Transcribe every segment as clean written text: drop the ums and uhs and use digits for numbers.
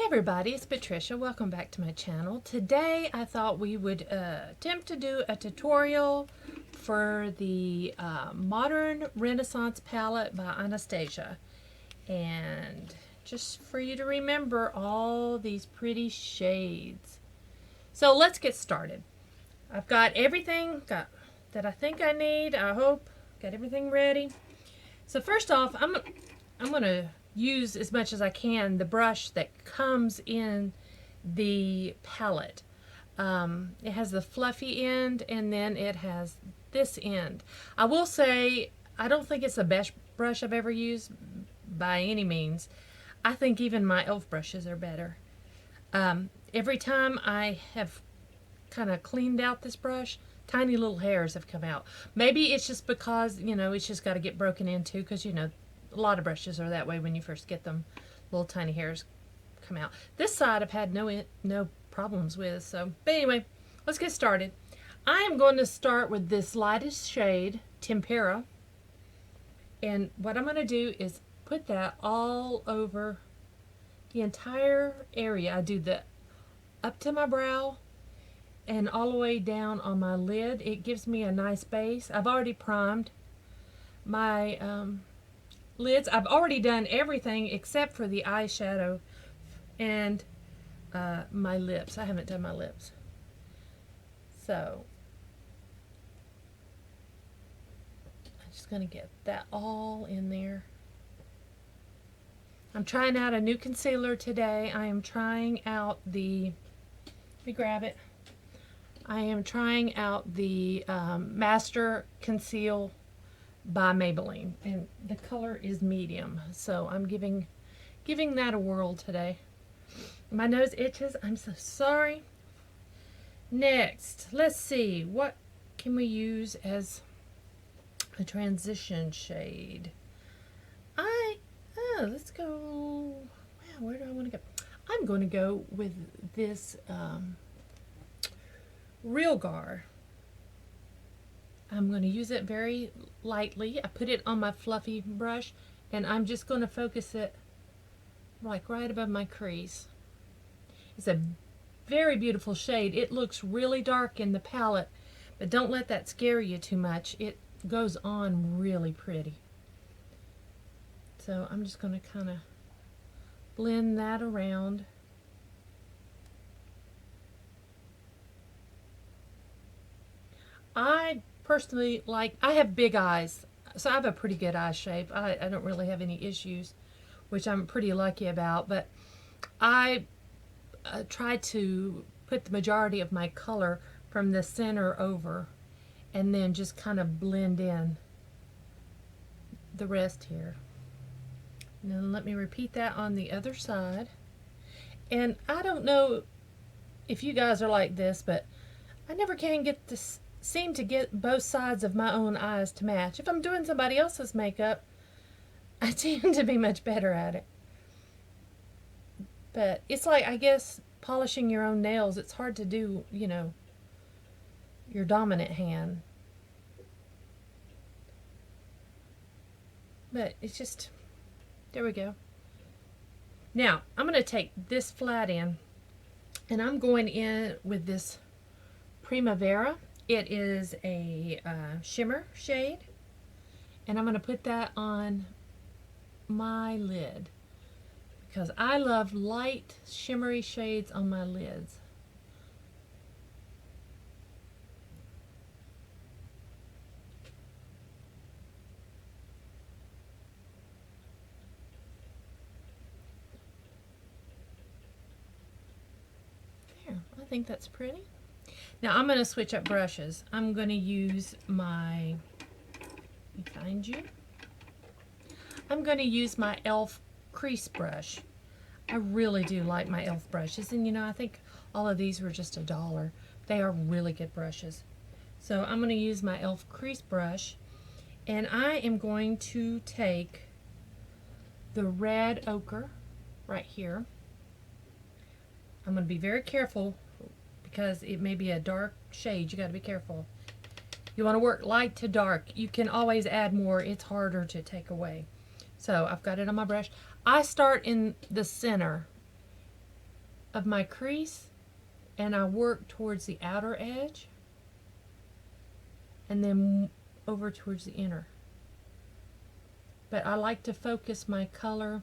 Everybody, it's Patricia. Welcome back to my channel. Today I thought we would attempt to do a tutorial for the Modern Renaissance palette by Anastasia. And just for you to remember all these pretty shades. So let's get started. I've got everything that I think I need. I hope. Got everything ready. So first off, I'm going to use as much as I can the brush that comes in the palette. It has the fluffy end and then it has this end. I will say I don't think it's the best brush I've ever used by any means. I think even my e.l.f. brushes are better. Every time I have kind of cleaned out this brush, tiny little hairs have come out. Maybe it's just because, you know, it's just got to get broken into because, you know, a lot of brushes are that way when you first get them. Little tiny hairs come out. This side I've had no problems with. So, but anyway, let's get started. I am going to start with this lightest shade, Tempera. And what I'm going to do is put that all over the entire area. I do the up to my brow and all the way down on my lid. It gives me a nice base. I've already primed my lids. I've already done everything except for the eyeshadow and my lips. I haven't done my lips. So I'm just going to get that all in there. I'm trying out a new concealer today. I am trying out the, let me grab it. I am trying out the Master Conceal by Maybelline, and the color is medium, so I'm giving that a whirl today. My nose itches. I'm so sorry. Next, let's see, what can we use as a transition shade? Let's go, wow, where do I want to go? I'm going to go with this Real Gar. I'm going to use it very lightly. I put it on my fluffy brush and I'm just going to focus it like right above my crease. It's a very beautiful shade. It looks really dark in the palette, but don't let that scare you too much. It goes on really pretty. So I'm just going to kind of blend that around. I personally I have big eyes, so I have a pretty good eye shape. I don't really have any issues, which I'm pretty lucky about, but I try to put the majority of my color from the center over and then just kind of blend in the rest here. And then let me repeat that on the other side. And I don't know if you guys are like this, but I never can get this seem to get both sides of my own eyes to match. If I'm doing somebody else's makeup, I tend to be much better at it. But it's like, I guess, polishing your own nails. It's hard to do, you know, your dominant hand. But it's just, there we go. Now, I'm going to take this flat in, and I'm going in with this Primavera. It is a shimmer shade, and I'm going to put that on my lid because I love light shimmery shades on my lids. There, I think that's pretty. Now I'm going to switch up brushes. I'm going to use my, let me find you. I'm going to use my e.l.f. crease brush. I really do like my e.l.f. brushes, and you know, I think all of these were just $1. They are really good brushes. So I'm going to use my e.l.f. crease brush, and I am going to take the red ochre right here. I'm going to be very careful because it may be a dark shade. You got to be careful. You want to work light to dark. You can always add more. It's harder to take away. So I've got it on my brush. I start in the center of my crease and I work towards the outer edge and then over towards the inner. But I like to focus my color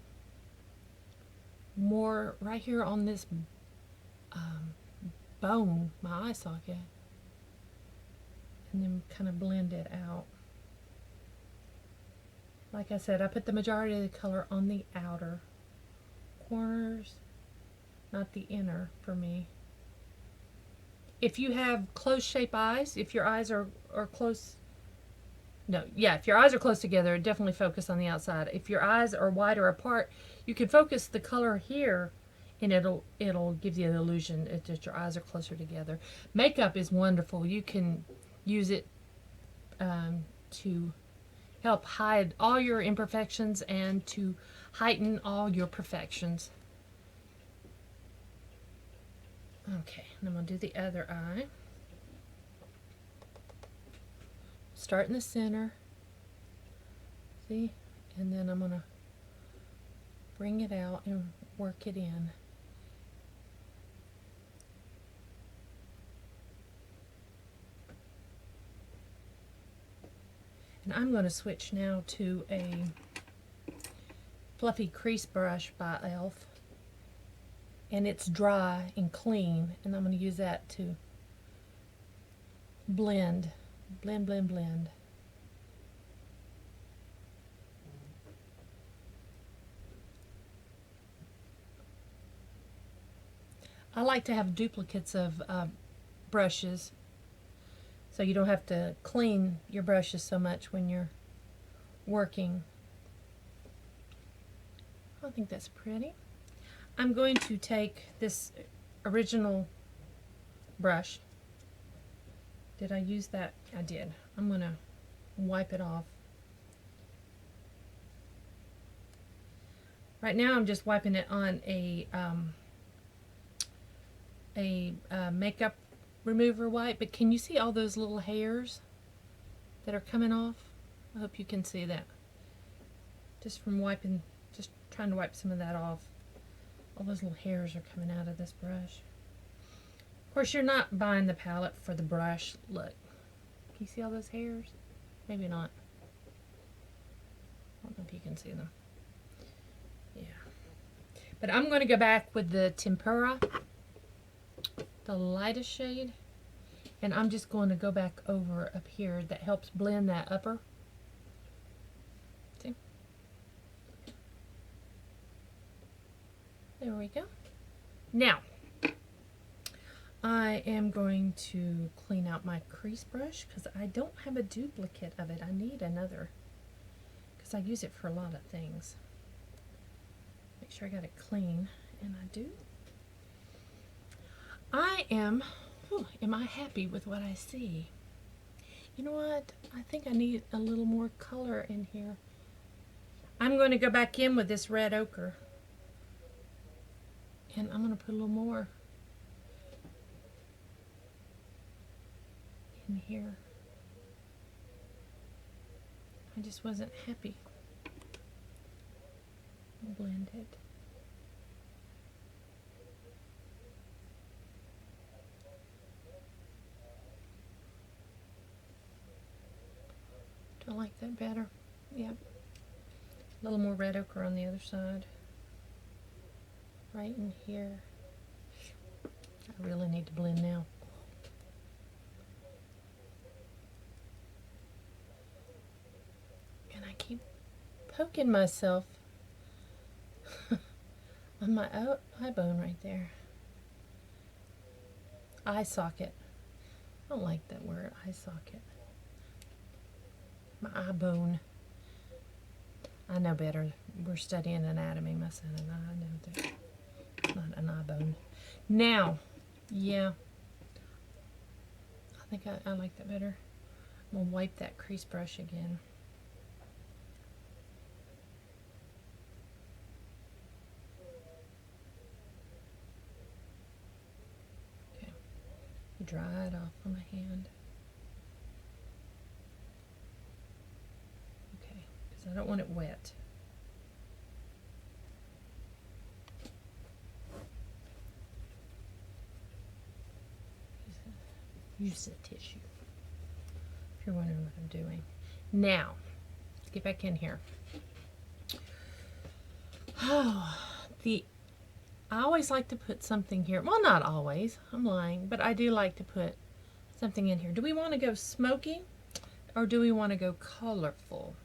more right here on this bone, my eye socket, and then kind of blend it out. Like I said, I put the majority of the color on the outer corners, not the inner for me. If you have close shape eyes, if your eyes are close, no, yeah, if your eyes are close together, definitely focus on the outside. If your eyes are wider apart, you can focus the color here and it'll give you the illusion that your eyes are closer together. Makeup is wonderful. You can use it to help hide all your imperfections and to heighten all your perfections. Okay, and I'm going to do the other eye. Start in the center. See? And then I'm going to bring it out and work it in. And I'm going to switch now to a fluffy crease brush by e.l.f. And it's dry and clean, and I'm going to use that to blend. Blend, blend, blend. I like to have duplicates of brushes so you don't have to clean your brushes so much when you're working. I think that's pretty. I'm going to take this original brush. Did I use that? I did. I'm going to wipe it off. Right now I'm just wiping it on a makeup remover wipe, but can you see all those little hairs that are coming off? I hope you can see that. Just from wiping, just trying to wipe some of that off. All those little hairs are coming out of this brush. Of course, you're not buying the palette for the brush. Look. Can you see all those hairs? Maybe not. I don't know if you can see them. Yeah. But I'm going to go back with the Tempera, the lightest shade, and I'm just going to go back over up here. That helps blend that upper. See? There we go. Now, I am going to clean out my crease brush because I don't have a duplicate of it. I need another because I use it for a lot of things. Make sure I got it clean, and I do. Am I happy with what I see? You know what? I think I need a little more color in here. I'm going to go back in with this red ochre, and I'm going to put a little more in here. I just wasn't happy. Blend it. Do I like that better? Yep. A little more red ochre on the other side. Right in here. I really need to blend now. And I keep poking myself on my eye bone right there. Eye socket. I don't like that word, eye socket. My eye bone. I know better. We're studying anatomy, my son and I know that. It's not an eye bone. Now, yeah. I think I like that better. I'm going to wipe that crease brush again. Okay. Dry it off on my hand. Okay, because I don't want it wet. use the tissue. If you're wondering what I'm doing. Now, let's get back in here. Oh, I always like to put something here. Well, not always. I'm lying. But I do like to put something in here. Do we want to go smoky? Or do we want to go colorful?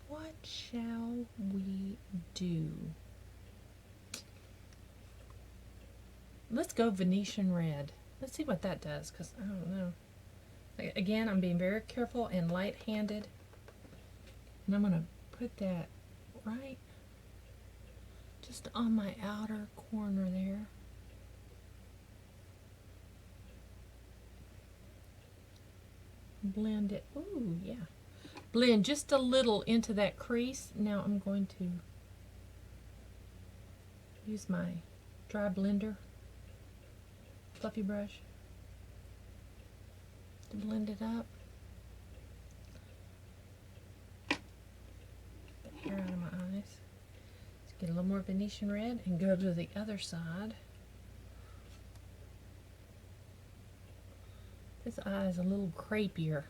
What shall we do? Let's go Venetian red. Let's see what that does, because I don't know. Again, I'm being very careful and light-handed. And I'm going to put that right just on my outer corner there. Blend it. Ooh, yeah. Blend just a little into that crease. Now I'm going to use my dry blender, fluffy brush, to blend it up. Get the hair out of my eyes. Let's get a little more Venetian red and go to the other side. This eye is a little crepier.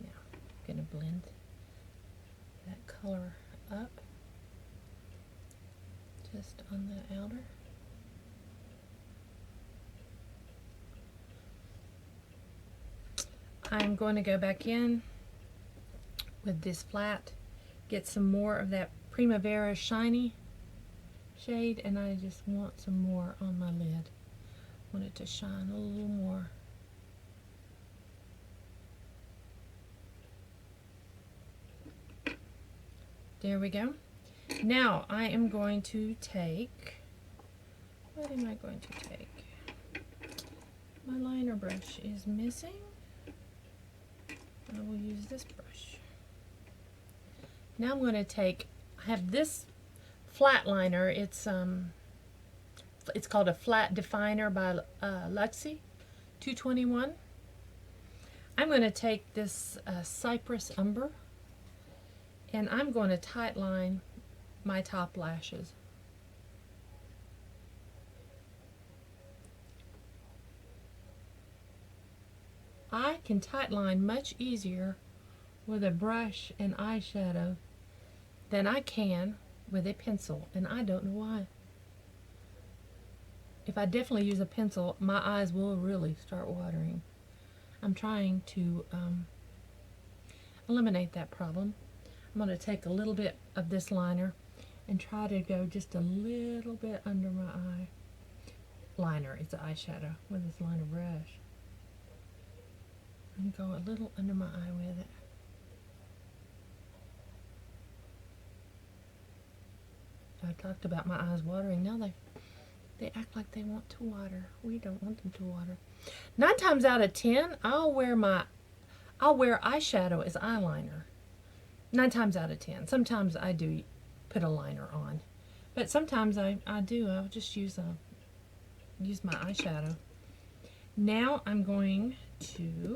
Now, I'm going to blend that color up just on the outer. I'm going to go back in with this flat, get some more of that Primavera Shiny shade, and I just want some more on my lid. I want it to shine a little more. There we go. Now I am going to take, what am I going to take? My liner brush is missing. I will use this brush. Now I'm going to take, I have this flat liner. It's called a Flat Definer by Latte 221. I'm going to take this Cypress Umber, and I'm going to tight line my top lashes. I can tight line much easier with a brush and eyeshadow than I can with a pencil, and I don't know why. If I definitely use a pencil, my eyes will really start watering. I'm trying to eliminate that problem. I'm going to take a little bit of this liner and try to go just a little bit under my eye. Liner, it's an eyeshadow with this liner brush. And go a little under my eye with it. I talked about my eyes watering. Now they act like they want to water. We don't want them to water. 9 times out of 10, I'll wear eyeshadow as eyeliner. 9 times out of 10. Sometimes I do put a liner on, but sometimes I'll just use my eyeshadow. Now I'm going to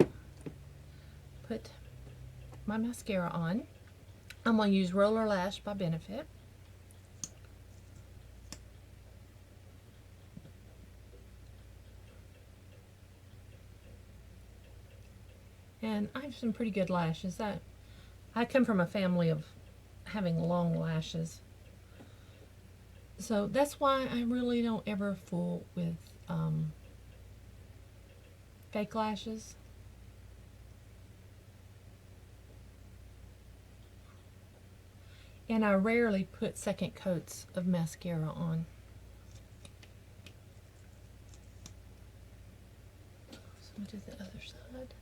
put my mascara on. I'm going to use Roller Lash by Benefit. And I have some pretty good lashes. I come from a family of having long lashes. So that's why I really don't ever fool with fake lashes. And I rarely put second coats of mascara on. So I'll do the other side.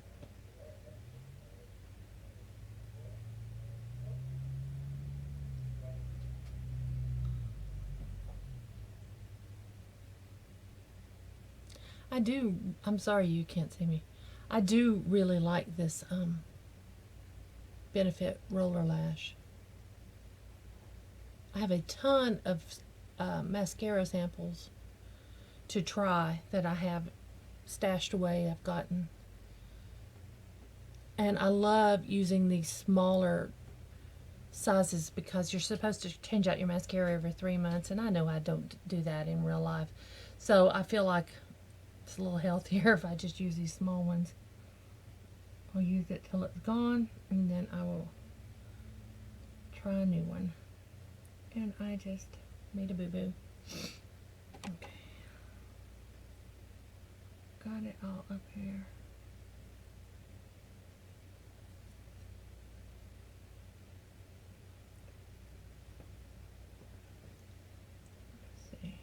I'm sorry you can't see me. I do really like this Benefit Roller Lash. I have a ton of mascara samples to try that I have stashed away. I've gotten. And I love using these smaller sizes because you're supposed to change out your mascara every 3 months, and I know I don't do that in real life. So I feel like it's a little healthier if I just use these small ones. I'll use it till it's gone, and then I will try a new one. And I just made a boo-boo. Okay. Got it all up here. Let's see.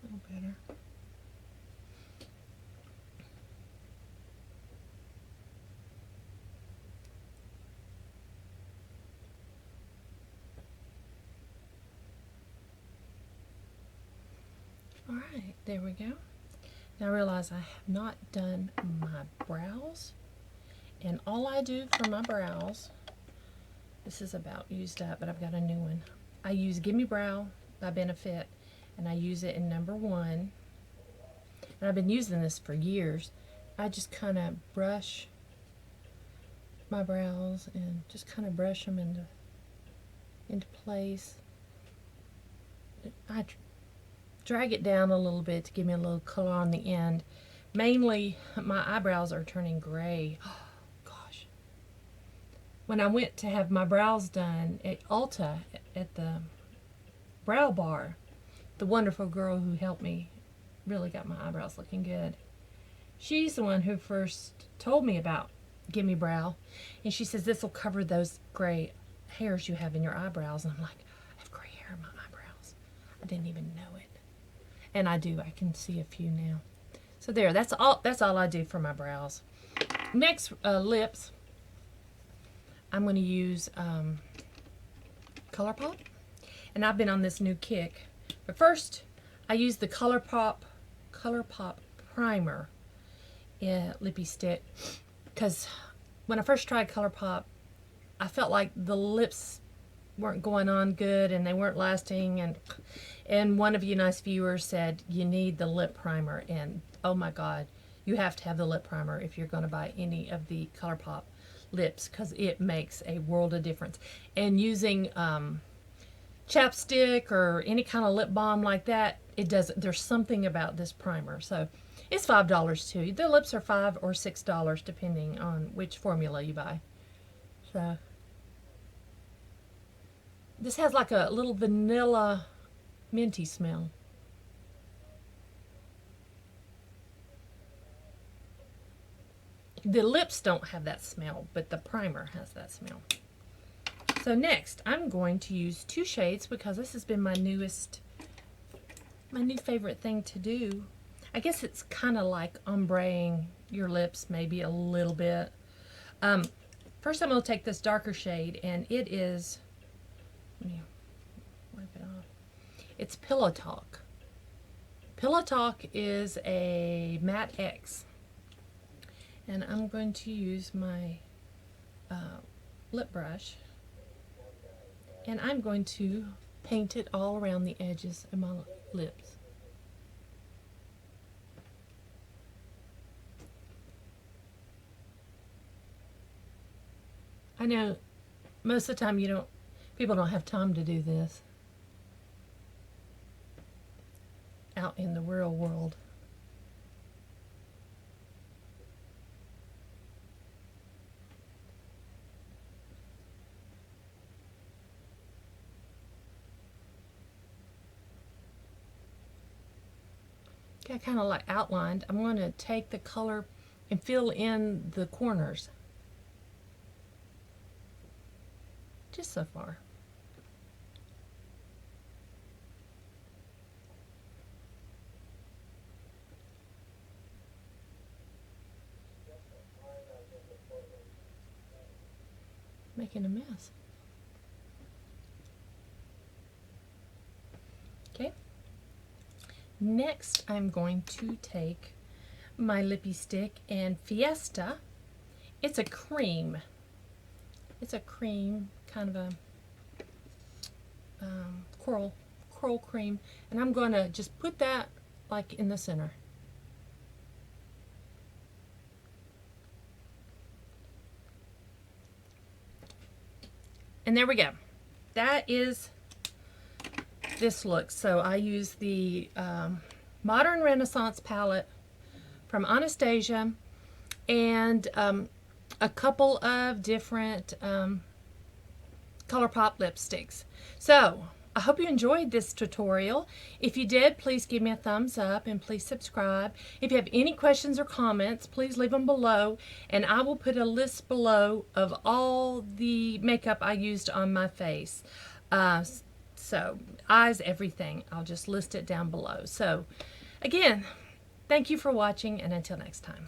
A little better. Alright, there we go. Now I realize I have not done my brows. And all I do for my brows, this is about used up, but I've got a new one. I use Gimme Brow by Benefit, and I use it in number 1. And I've been using this for years. I just kind of brush my brows and just kind of brush them into place. I drag it down a little bit to give me a little color on the end. Mainly, my eyebrows are turning gray. Oh, gosh. When I went to have my brows done at Ulta, at the brow bar, the wonderful girl who helped me really got my eyebrows looking good. She's the one who first told me about Gimme Brow, and she says this will cover those gray hairs you have in your eyebrows. And I'm like, I have gray hair in my eyebrows. I didn't even know it. And I do. I can see a few now. So there. That's all I do for my brows. Next, lips. I'm going to use Colourpop. And I've been on this new kick. But first, I use the Colourpop primer lippy stick. Because when I first tried Colourpop, I felt like the lips weren't going on good and they weren't lasting, and one of you nice viewers said you need the lip primer, and oh my god, you have to have the lip primer if you're going to buy any of the Colourpop lips, because it makes a world of difference. And using chapstick or any kind of lip balm like that, it does. There's something about this primer. So it's $5 too. The lips are $5 or $6 depending on which formula you buy. So this has like a little vanilla minty smell. The lips don't have that smell, but the primer has that smell. So next, I'm going to use 2 shades because this has been my new favorite thing to do. I guess it's kind of like ombreing your lips maybe a little bit. First I'm going to take this darker shade, and it is, let me wipe it off. It's Pillow Talk. Pillow Talk is a matte X. And I'm going to use my lip brush, and I'm going to paint it all around the edges of my lips. I know most of the time people don't have time to do this out in the real world. I kind of like outlined. I'm going to take the color and fill in the corners. Just so far. Making a mess. Okay. Next, I'm going to take my lippy stick and Fiesta. It's a cream. It's a cream, kind of a coral cream, and I'm going to just put that like in the center. And there we go. That is this look. So I use the Modern Renaissance palette from Anastasia and a couple of different Colourpop lipsticks. So I hope you enjoyed this tutorial. If you did, please give me a thumbs up and please subscribe. If you have any questions or comments, please leave them below, and I will put a list below of all the makeup I used on my face. So eyes, everything. I'll just list it down below. So again, thank you for watching, and until next time.